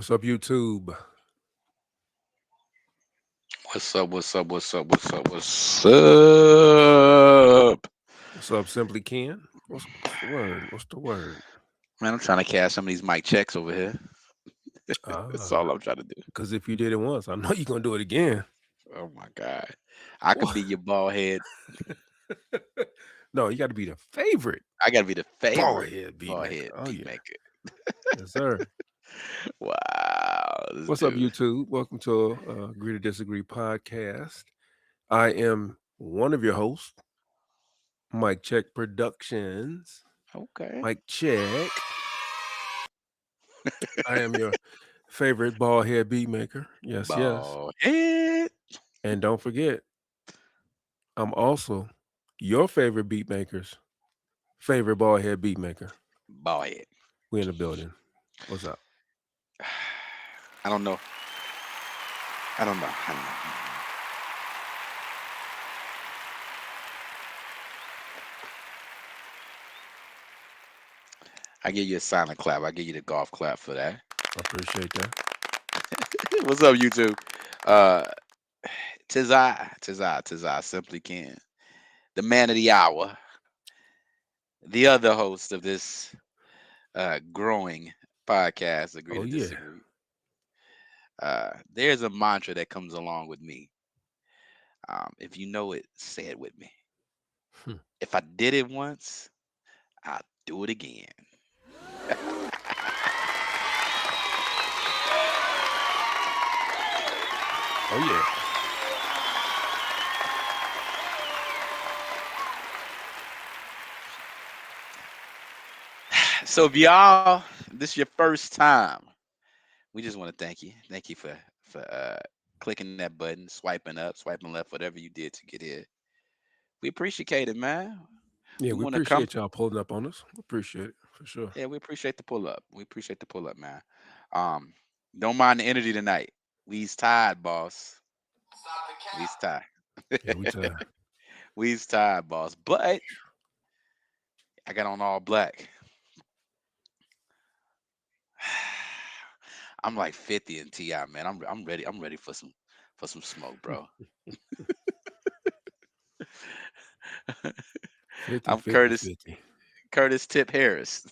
What's up, YouTube? What's up? What's up? What's up? What's up? What's up? What's up, Simply Ken? What's the word? What's the word? Man, I'm trying to cash some of these mic checks over here. That's all Ah, I'm trying to do. because if you did it once, I know you're gonna do it again. Oh my God. I could What? be your bald head. No, you got to be the favorite I gotta be the bald favorite head beat bald maker. head Oh beat yeah, maker. yes sir. Wow, this What's up, dude. YouTube? Welcome to Agree to Disagree podcast. I am one of your hosts, Mike Check Productions. Okay. Mike Check. I am your favorite bald head beat maker. Yes, yes. Bald head. And don't forget, I'm also your favorite beat maker's favorite bald head beat maker. Bald head. We in the building. What's up? I don't know. I don't know. I don't know. I give you a silent clap. I give you the golf clap for that. I appreciate that. What's up, YouTube? Uh, tis I, simply can. The man of the hour, the other host of this growing podcast, Agree Oh to yeah. Disagree. There's a mantra that comes along with me. If you know it, say it with me. Hmm. If I did it once, I'll do it again. Oh yeah. So, if y'all, this is your first time, we just want to thank you. Thank you for clicking that button, swiping up, swiping left, whatever you did to get here. We appreciate it, man. Yeah, We we want to come. appreciate y'all pulling up on us. Appreciate it for sure. Yeah, we appreciate the pull up. We appreciate the pull up, man. Um, don't mind the energy tonight. We's tired, boss. We's tired. Yeah, we tired. We's tired, boss. But I got on all black. I'm like 50 in Ti, man. I'm ready. I'm ready for some smoke, bro. 50, I'm 50, Curtis 50. Curtis Tip Harris.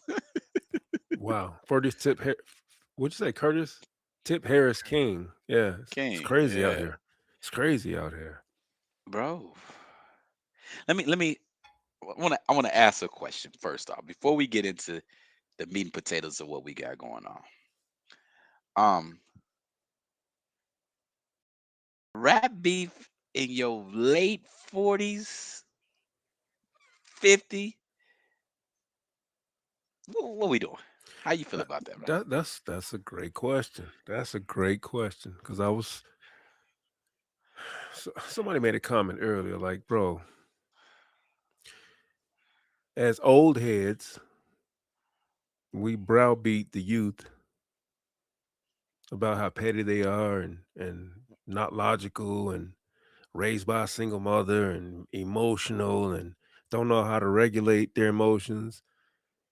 Wow. For this what'd you say, Curtis? Tip Harris King. Yeah, it's King, crazy out yeah, here. It's crazy out here. bro. Let me. I want to ask a question first off before we get into the meat and potatoes of what we got going on. Um, Rap beef in your late 40s, 50. What we doing? How you feel That, about that, bro? that's a great question. That's a great question because I was somebody made a comment earlier, like, bro, as old heads, we browbeat the youth about how petty they are and not logical and raised by a single mother and emotional and don't know how to regulate their emotions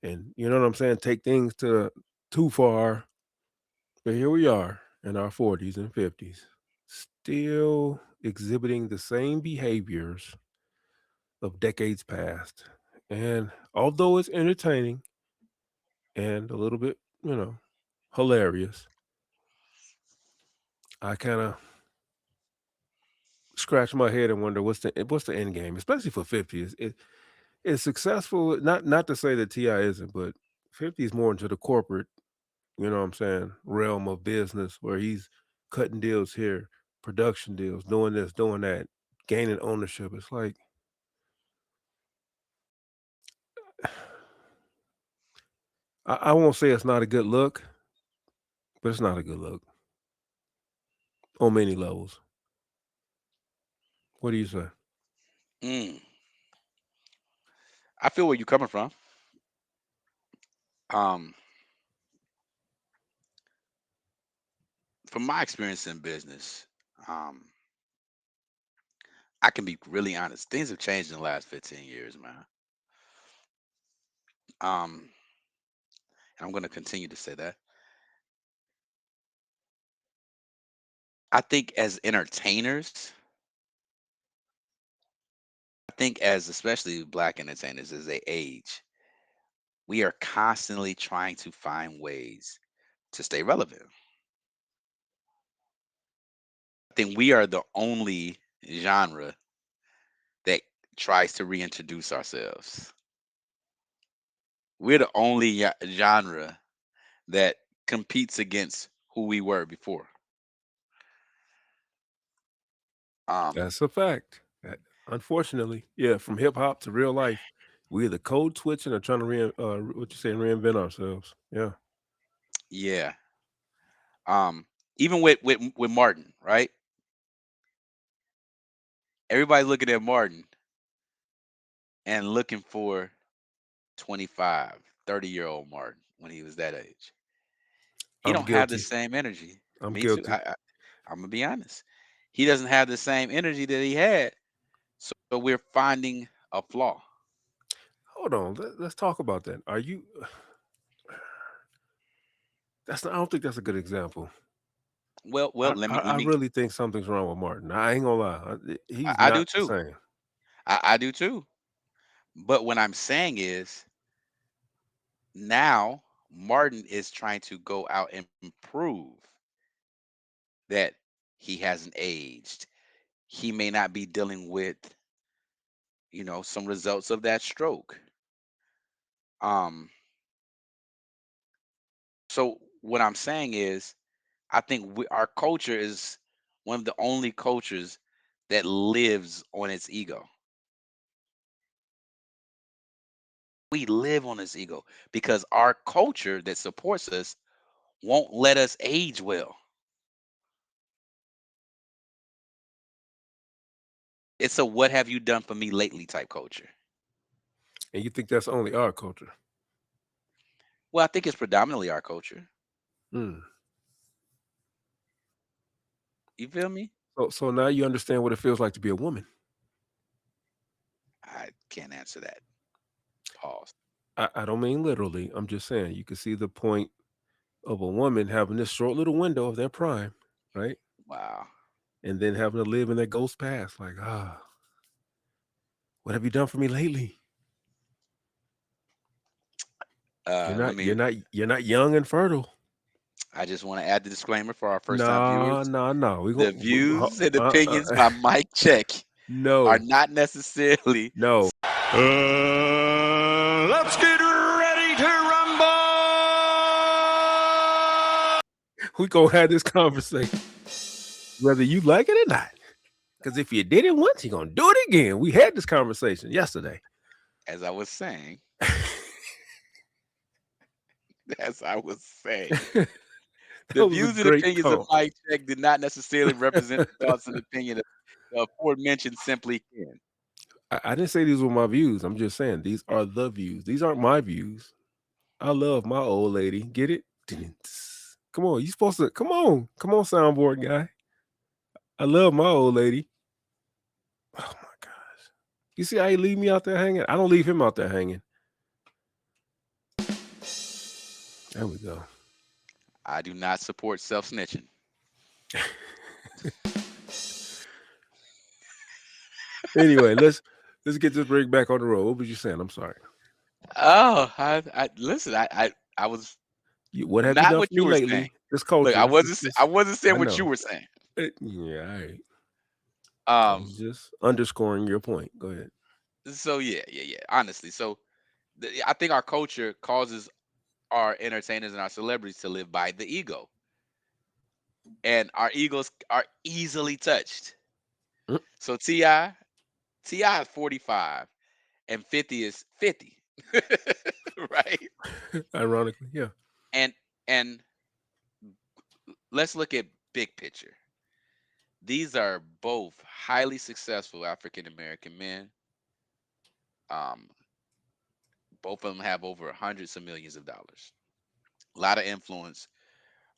and you know what I'm saying, take things to too far. But here we are in our 40s and 50s, still exhibiting the same behaviors of decades past. And although it's entertaining and a little bit, hilarious, I kind of scratch my head and wonder what's the end game, especially for 50. It's successful. Not to say that Ti isn't, but 50 is more into the corporate, you know what I'm saying, realm of business where he's cutting deals here, production deals, doing this, doing that, gaining ownership. It's like I won't say it's not a good look, but it's not a good look on many levels. What do you say? Mm, I feel where you're coming from. Um, from my experience in business, um, I can be really honest. Things have changed in the last 15 years, man. And I'm going to continue to say that. I think as entertainers, I think as especially black entertainers as they age, we are constantly trying to find ways to stay relevant. I think we are the only genre that tries to reintroduce ourselves. We're the only genre that competes against who we were before. Um, That's a fact. Unfortunately, yeah, from hip hop to real life, we're either code switching or trying to what you say, reinvent ourselves. Yeah, yeah. Even with Martin, right? Everybody looking at Martin and looking for 25, 30-year-old Martin when he was that age. He I'm don't have the guilty. same energy. I'm Me too. guilty. I'm gonna be honest. He doesn't have the same energy that he had. So we're finding a flaw. Hold on, let's talk about that. Are you? That's not, I don't think that's a good example. Well, I, let me I, let I me. really think something's wrong with Martin. I ain't gonna lie, he's I do not the too. same. I do too. But what I'm saying is now Martin is trying to go out and prove that he hasn't aged. He may not be dealing with, some results of that stroke. Um, so what I'm saying is, I think our culture is one of the only cultures that lives on its ego. We live on its ego because our culture that supports us won't let us age well. It's a what have you done for me lately type culture. And you think that's only our culture? Well, I think it's predominantly our culture. Hmm. You feel me? So now you understand what it feels like to be a woman. I can't answer that. Pause. I don't mean literally. I'm just saying you can see the point of a woman having this short little window of their prime, right? Wow. And then having to live in that ghost past, like, what have you done for me lately? You're Let not, me. you're not, you're not young and fertile. I just want to add the disclaimer for our first time No, viewers. no, no. The views and opinions Uh, by Mike Check are no, not necessarily. no. Let's get ready to rumble! We gonna have this conversation, whether you like it or not. Because if you did it once, you're gonna do it again. We had this conversation yesterday. As I was saying, as I was saying, That the was a views and great opinions of call. Mike Check did not necessarily represent the thoughts and opinion of the aforementioned Simply Ken. I didn't say these were my views. I'm just saying these are the views. These aren't my views. I love my old lady. Get it? Come on, you supposed to come on, soundboard guy. I love my old lady. Oh my gosh. You see how he leave me out there hanging? I don't leave him out there hanging. There we go. I do not support self snitching. Anyway, let's get this rig back on the road. What was you saying? I'm sorry. Oh, I listen. I was What have you not done what for you me were saying. lately? This Look, culture. I wasn't saying I what you know. were saying. Yeah, all right. I Um. was just underscoring your point. Go ahead. So yeah. Honestly, so I think our culture causes our entertainers and our celebrities to live by the ego, and our egos are easily touched. Mm, So Ti is 45 and 50 is 50, right? Ironically, yeah. And and let's look at big picture. These are both highly successful African American men. Um, both of them have over hundreds of millions of dollars. A lot of influence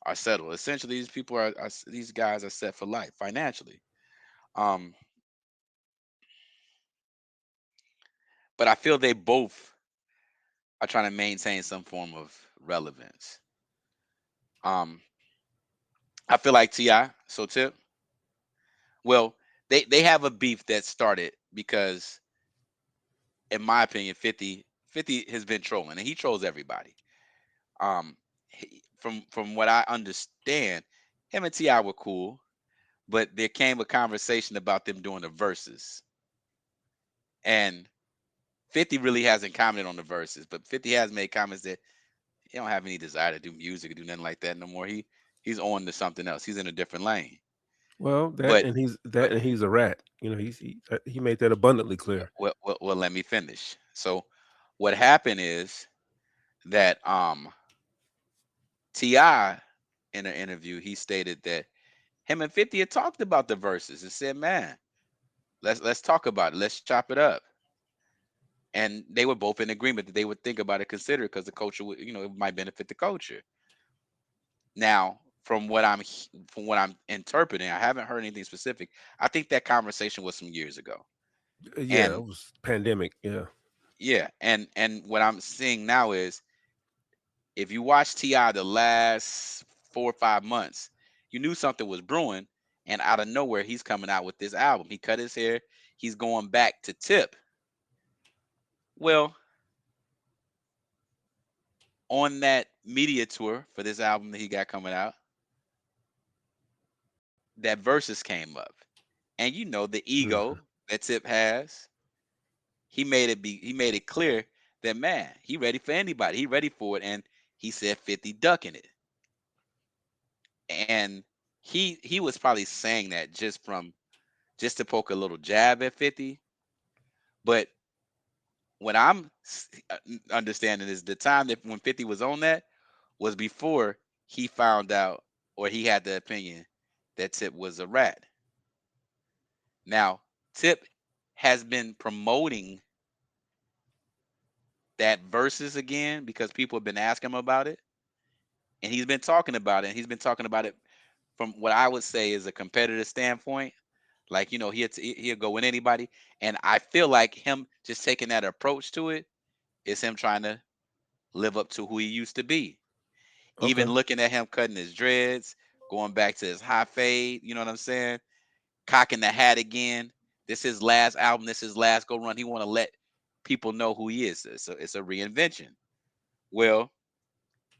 are settled. Essentially, these people are these guys are set for life financially. Um, but I feel they both are trying to maintain some form of relevance. Um, I feel like Ti. So Tip. Well, they have a beef that started because, in my opinion, 50 has been trolling, and he trolls everybody. Um, from what I understand, him and Ti were cool, but there came a conversation about them doing the verses, and 50 really hasn't commented on the verses, but 50 has made comments that he don't have any desire to do music or do nothing like that no more. He's on to something else. He's in a different lane. Well, But but he's a rat. You know, he made that abundantly clear. well, let me finish. So what happened is that Ti, in an interview, he stated that him and 50 had talked about the verses and said, "Man, let's talk about it. Let's chop it up." And they were both in agreement that they would think about it, consider it, because the culture would, it might benefit the culture. Now, from what I'm interpreting, I haven't heard anything specific. I think that conversation was some years ago. Yeah, it And was pandemic. Yeah. yeah, and what I'm seeing now is, if you watch Ti the last 4 or 5 months, you knew something was brewing, and out of nowhere he's coming out with this album. He cut his hair. He's going back to Tip. Well, on that media tour for this album that he got coming out, that verses came up, and the ego Mhm. that Tip has. He made it clear that, man, he ready for anybody. He ready for it, and he said 50 ducking it. And he was probably saying that just to poke a little jab at 50. But what understanding is, the time that when 50 was on that was before he found out, or he had the opinion, that Tip was a rat. Now, Tip has been promoting that versus again because people have been asking him about it, and he's been talking about it. And he's been talking about it from what I would say is a competitive standpoint. Like, he'll go with anybody, and I feel like him just taking that approach to it is him trying to live up to who he used to be. Even Okay. looking at him cutting his dreads, going back to his high fade, you know what I'm saying? Cocking the hat again. This his last album. This his last go run. He want to let people know who he is. It's a reinvention. Well,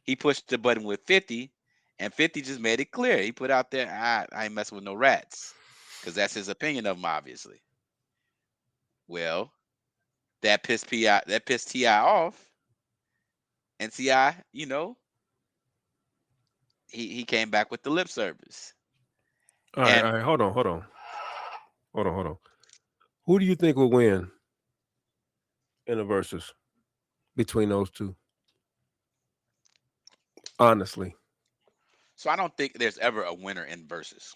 he pushed the button with 50, and 50 just made it clear. He put out there, I ain't messing with no rats, because that's his opinion of him, obviously. Well, that pissed Ti off, and Ti, he came back with the lip service. All right. All And right. Hold on. Who do you think will win in the verses between those two? Honestly, so I don't think there's ever a winner in verses.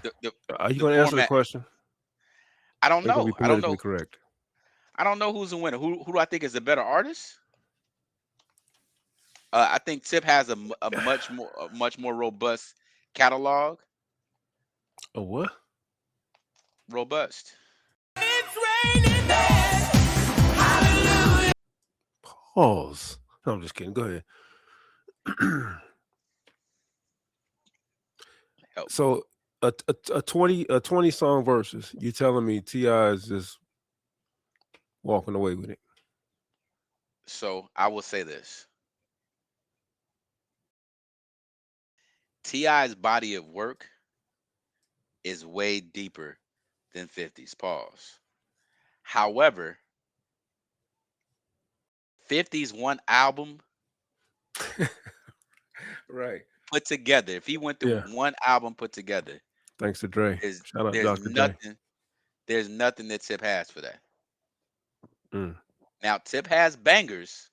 The the are you the going to answer the format, question? I don't Are you going to know. be politically correct? I don't know who's the winner. Who do I think is the better artist? I think Tip has a much more robust catalog. A what? Robust. Pause. No, I'm just kidding. Go ahead. Help me. So a 20 song verses. You telling me Ti is just walking away with it? So I will say this: Ti's body of work is way deeper than 50's. Pause. However, 50's one album Right. put together, if he went through Yeah. one album put together, Thanks to Dre. there's Shout out there's Dr. Dre. nothing there's nothing that Tip has for that. Mm. Now, Tip has bangers,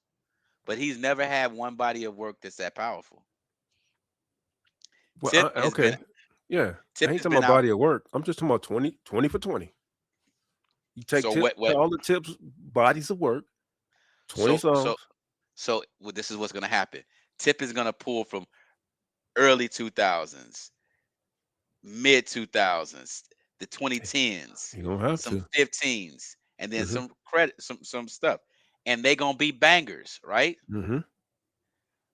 but he's never had one body of work that's that powerful. Well, Tip has been okay. Yeah. I Tip ain't has talking been about out. body of work. I'm just talking about 20 for 20. You take So tip what all the tips, bodies of work, 20 so so songs. this is what's gonna happen. Tip is gonna pull from early 2000s, mid 2000s, the 2010s, You don't have some to. 15s, and then Hmm. some credit, some stuff, and they gonna be bangers, right? Hmm.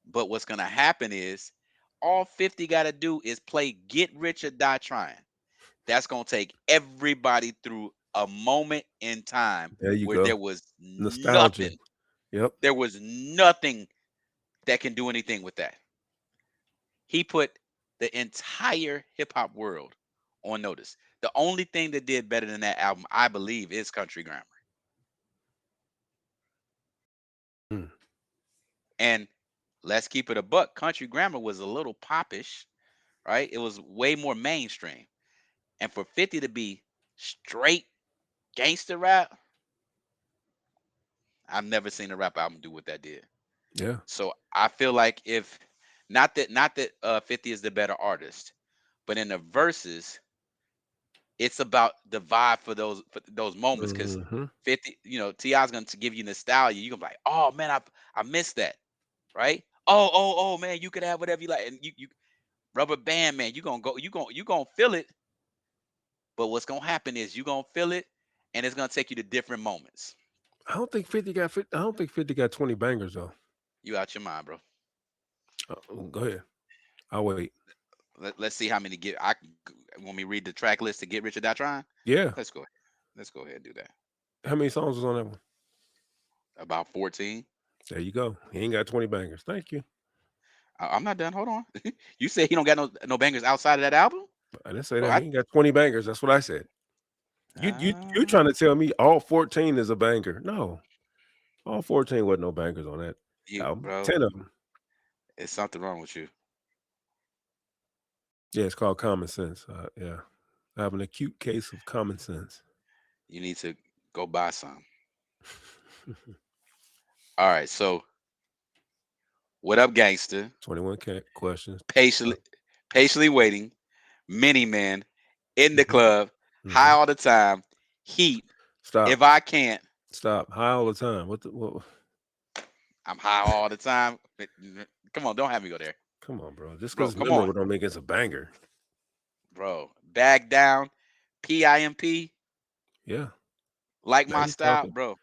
But what's gonna happen is, all 50 got to do is play Get Rich or Die Trying. That's going to take everybody through a moment in time There you where go. there was Nostalgia. nothing. Yep. There was nothing that can do anything with that. He put the entire hip hop world on notice. The only thing that did better than that album, I believe, is Country Grammar. Mm. And let's keep it a buck. Country Grammar was a little popish, right? It was way more mainstream. And for 50 to be straight gangster rap, I've never seen a rap album do what that did. Yeah. So I feel like if not that 50 is the better artist, but in the verses, it's about the vibe for those moments. Because Hmm. 50, Ti's going to give you nostalgia. You're gonna be like, oh man, I missed that, right? Oh man, you could have whatever you like, and you Rubber Band man, you gonna feel it. But what's gonna happen is you gonna feel it, and it's gonna take you to different moments. I don't think 50 got 50, I don't think 50 got 20 bangers though. You out your mind, bro. Go ahead. I'll wait. Let's see how many get. When we read the track list to Get Rich or Die Trying. Yeah. Let's go. Let's go ahead and do that. How many songs was on that one? About 14. There you go. He ain't got 20 bangers. Thank you. I'm not done. Hold on. You said he don't got no bangers outside of that album, I didn't say bro. that. He ain't got 20 bangers. That's what I said. You Uh, trying to tell me all 14 is a banger? No. All 14 wasn't no bangers on that album. bro, 10 of them. it's something wrong with you. Yeah, it's called Common Sense. Yeah. I have an acute case of common sense. You need to go buy some. All right. So, what up, gangster? 21 questions. Patiently waiting. Mini man in the Mhm. club. High Mhm. all the time. Heat. Stop. If I can't, Stop. High all the time. What? I'm high all the time. Come on, don't have me go there, Come on, bro. Just bro. because it's Come on, memorable don't make it a banger. bro. Bag down. PIMP. Yeah. Like Now my you're style, talking. bro.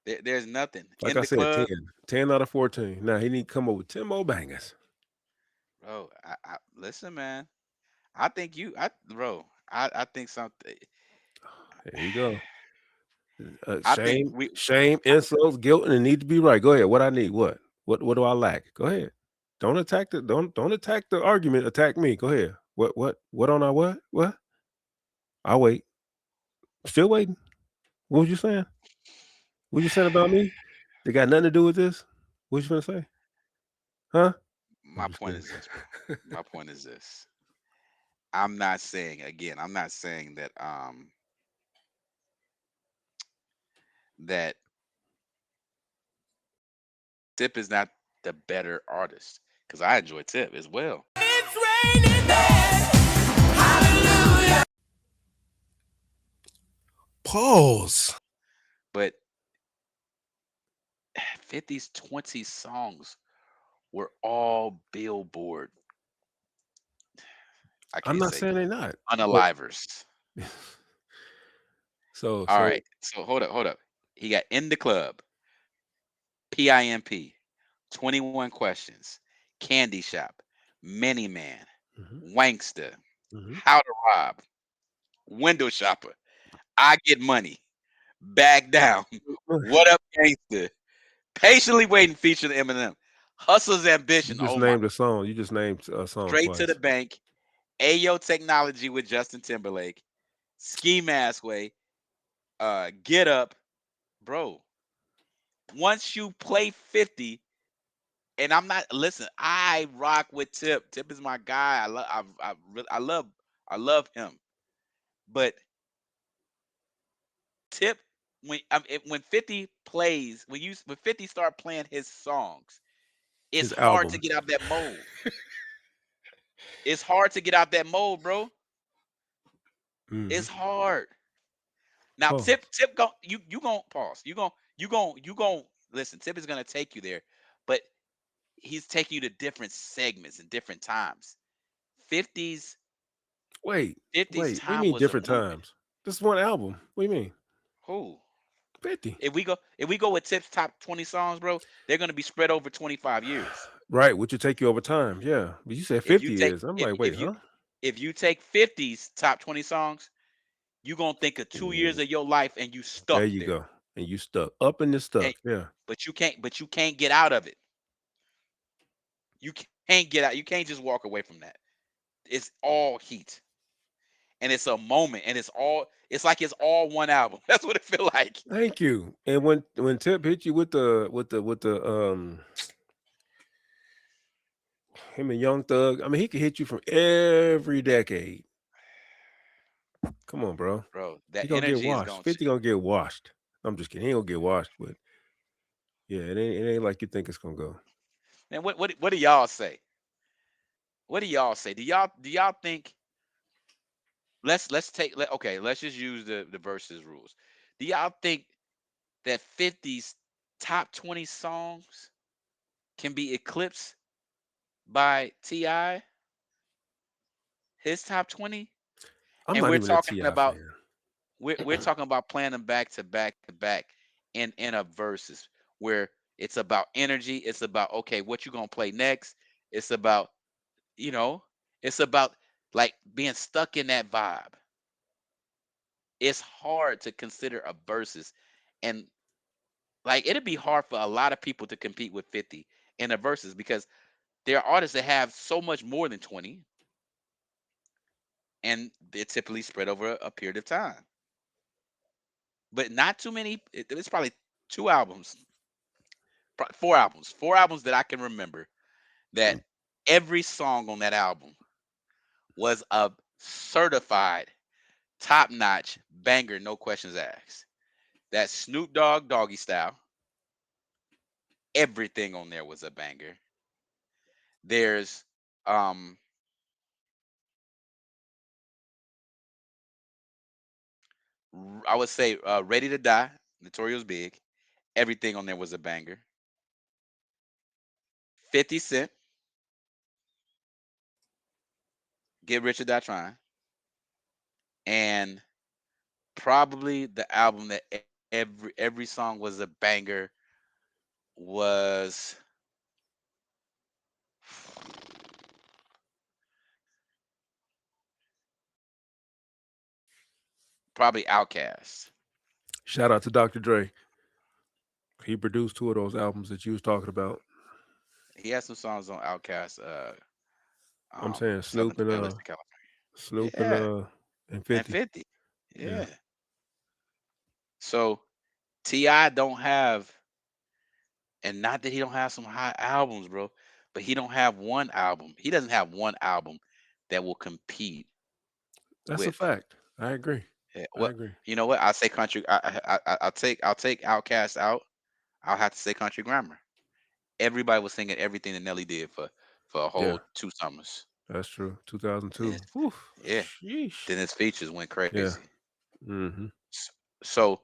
There's nothing Like in I the said, 10. club, 10 out of 14. Now he need to come up with 10 more bangers. bro. I listen, man. I think you, bro. I think something. There you go. I think Shame, insults, guilt, and it need to be right. Go ahead. What I need? What do I lack? Go ahead. Don't attack the argument. Attack me. Go ahead. What on our what? What? I'll wait. Still waiting. What was you saying? What you saying about me? They got nothing to do with this? What you gonna say? Huh? I'm my just point kidding. is this, bro. My point is this. I'm not saying again. I'm not saying that Tip is not the better artist because I enjoy Tip as well. It's raining men. Hallelujah. Pause. But 50's 20 songs were all Billboard. I I'm can't not say saying they're not, but unalivers. so All so right. So hold up. He got In the Club, PIMP, 21 Questions, Candy Shop, Mini Man, mhm, Wankster, mhm. How to Rob, Window Shopper, I Get Money, Back Down, What Up Gangster, Patiently Waiting featuring Eminem, Hustle's You Ambition, just oh my, named a song. You just named a song Straight to the twice. Bank, Ayo Technology with Justin Timberlake, Ski Mask Way, Get Up, bro. Once you play 50, and I'm not listen, I rock with Tip. Tip is my guy. I love him. But Tip, when 50 plays, when 50 start playing his songs, it's His hard to album. get out that mode. It's hard to get out that mode, bro. Mhm. It's hard. Now Pause. Tip go you gonna pause. You gonna listen. Tip is gonna take you there, but he's taking you to different segments and different times. 50's Wait, 50's wait. What do you time mean was a different movement. times? This is one album. What do you mean? Who? 50. If we go with Tip's top 20 songs, bro, they're gonna be spread over 25 years. Right, which will take you over time, yeah. But you said If you 50 take years. I'm like, wait, huh? if you take 50's top 20 songs, you gonna think of 2 years Mm, of your life and you there stuck you there. go. And you stuck. Up and you And stuck. Yeah. but you can't get out of it. You can't get out. You can't just walk away from that. It's all heat. And it's a moment. And it's like it's all one album. That's what it feel like. Thank you. And when Tip hit you with the him and Young Thug, I mean he can hit you from every decade. Come on, bro. Bro, He that gonna get energy is washed. gonna 50 gonna get washed. I'm just kidding. He ain't gonna get washed, but yeah, it ain't like you think it's gonna go. man, what do y'all say? What do y'all say? Do y'all think okay, let's just use the verses rules. Do y'all think that 50's top 20 songs can be eclipsed by Ti, his top 20? I'm And not we're even a talking T.I. about fan. we're talking about playing them back to back to back in a verses where it's about energy, it's about okay, what you gonna play next? It's about, you know, it's about like being stuck in that vibe. It's hard to consider a versus, and like it'd be hard for a lot of people to compete with 50 in a versus because there are artists that have so much more than 20, and they're typically spread over a period of time. But not too many. It's probably two albums, four albums that I can remember that every song on that album was a certified top notch banger, no questions asked. That Snoop Dogg Doggy Style, everything on there was a banger. There's um I would say Ready to Die, Notorious Big. Everything on there was a banger. 50 Cent, Get Rich or Die Trying. And probably the album that every song was a banger was probably Outkast. Shout out to Dr. Dre. He produced two of those albums that you was talking about. He has some songs on Outkast, I'm saying Southern Playlist in California. Snoop Yeah, and and 50. 50. Yeah. Yeah. So Ti don't have, and not that he don't have some high albums, bro, but he don't have one album. He doesn't have one album that will compete That's a with. fact. I agree. I What agree. you know? What I say, country. I'll take Outkast out. I'll have to say Country Grammar. Everybody was singing everything that Nelly did for a Yeah, whole 2 summers. that's true. Yeah, 2002. Whew. yeah. Sheesh. Then his features went Yeah. crazy. Mm-hmm. So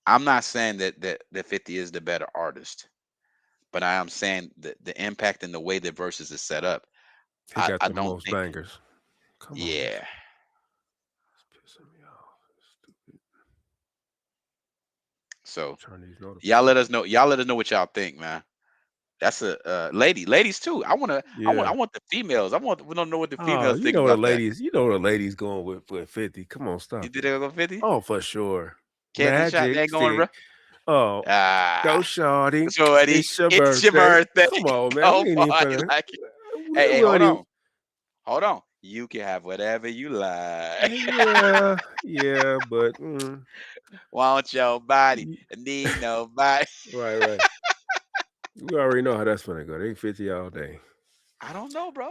I'm not saying that 50 is the better artist, but I am saying that the impact and the way the verses is set up. He got I the don't most think. bangers. Come on, Yeah. that's pissing me off. Stupid. So Turn these y'all let notifications. us know. Y'all let us know what y'all think, man. That's a ladies too. I Yeah. want the females. We don't know what the Oh, females think about that. you know the ladies going with 50. Come on, You stop did it. they go 50? Oh, for sure. Candy shot, they Magic ain't going, bro. stick. Oh, go Ah, shorty. shorty, It's your it's your birthday. birthday. Come on, man. Go We ain't even party finna. like it. We, Hey, we hold don't even. on. Hold on. You can have whatever you like. Yeah, yeah, but Want your body. y- Need nobody. right, right. We already know how that's gonna go. They 50 all day. I don't know, bro.